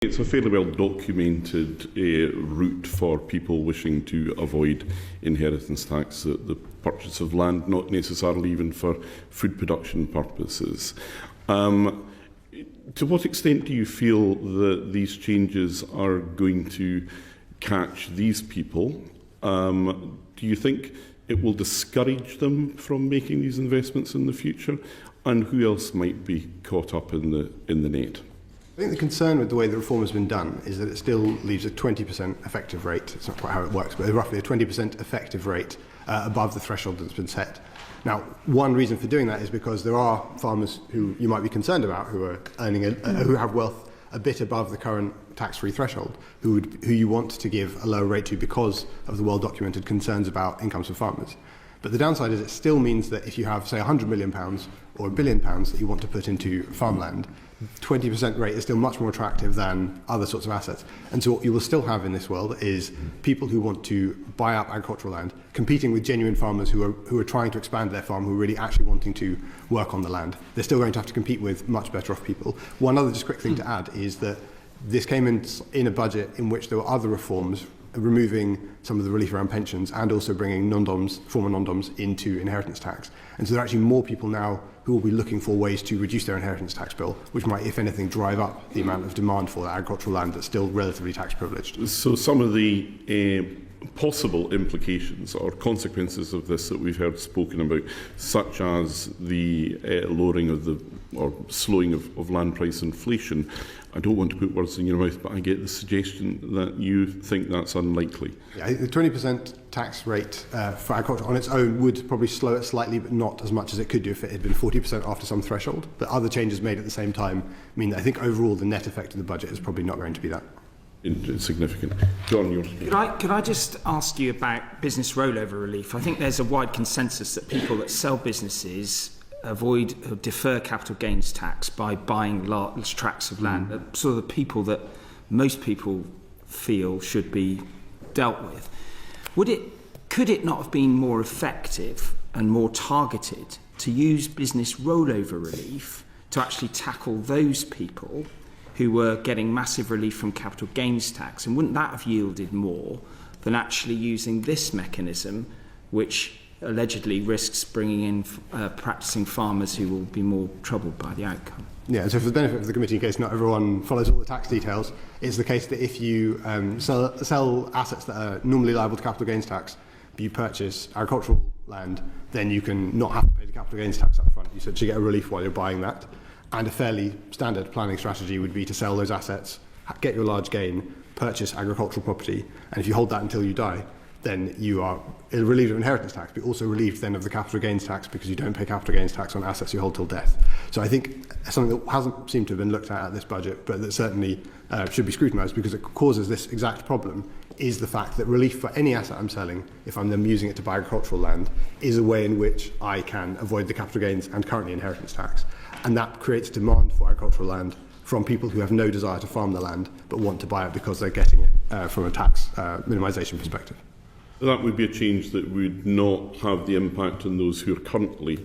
It's a fairly well documented route for people wishing to avoid inheritance tax, the purchase of land, not necessarily even for food production purposes. To what extent do you feel that these changes are going to catch these people? Do you think it will discourage them from making these investments in the future? And who else might be caught up in the net? I think the concern with the way the reform has been done is that it still leaves a 20% effective rate. It's not quite how it works, but roughly a 20% effective rate above the threshold that's been set. Now, one reason for doing that is because there are farmers who you might be concerned about who are earning, who have wealth a bit above the current tax-free threshold, who you want to give a lower rate to because of the well-documented concerns about incomes of farmers. But the downside is it still means that if you have, say, £100 million or £1 billion that you want to put into farmland, 20% rate is still much more attractive than other sorts of assets. And so what you will still have in this world is people who want to buy up agricultural land competing with genuine farmers who are trying to expand their farm, who are really actually wanting to work on the land. They're still going to have to compete with much better off people. One other just quick thing to add is that this came in a budget in which there were other reforms, removing some of the relief around pensions and also bringing former non-doms into inheritance tax. And so there are actually more people now who will be looking for ways to reduce their inheritance tax bill, which might, if anything, drive up the amount of demand for agricultural land that's still relatively tax privileged. So some of the possible implications or consequences of this that we've heard spoken about, such as the lowering of or slowing of land price inflation. I don't want to put words in your mouth, but I get the suggestion that you think that's unlikely. Yeah, the 20% tax rate for agriculture on its own would probably slow it slightly, but not as much as it could do if it had been 40% after some threshold. But other changes made at the same time mean that I think overall the net effect of the budget is probably not going to be that insignificant. John, yours. Could I just ask you about business rollover relief? I think there's a wide consensus that people that sell businesses defer capital gains tax by buying large tracts of land. Sort of the people that most people feel should be dealt with. Could it not have been more effective and more targeted to use business rollover relief to actually tackle those people who were getting massive relief from capital gains tax? And wouldn't that have yielded more than actually using this mechanism, which allegedly risks bringing in practising farmers who will be more troubled by the outcome? Yeah, so for the benefit of the committee, in case not everyone follows all the tax details, it's the case that if you sell assets that are normally liable to capital gains tax, but you purchase agricultural land, then you can not have to pay the capital gains tax up front. You essentially get a relief while you're buying that. And a fairly standard planning strategy would be to sell those assets, get your large gain, purchase agricultural property, and if you hold that until you die, then you are relieved of inheritance tax, but also relieved then of the capital gains tax because you don't pay capital gains tax on assets you hold till death. So I think something that hasn't seemed to have been looked at this budget, but that certainly should be scrutinised because it causes this exact problem, is the fact that relief for any asset I'm selling, if I'm then using it to buy agricultural land, is a way in which I can avoid the capital gains and currently inheritance tax. And that creates demand for agricultural land from people who have no desire to farm the land but want to buy it because they're getting it from a tax minimisation perspective. That would be a change that would not have the impact on those who are currently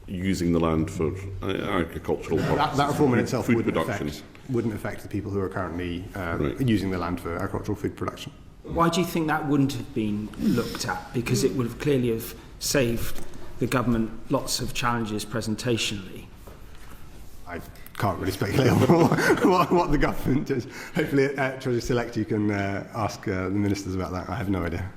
using the land for agricultural purposes. That reform in itself wouldn't affect the people who are currently using the land for agricultural food production. Why do you think that wouldn't have been looked at? Because it would have clearly have saved the government lots of challenges presentationally. I can't really speculate on what the government does. Hopefully at Treasury Select you can ask the ministers about that. I have no idea.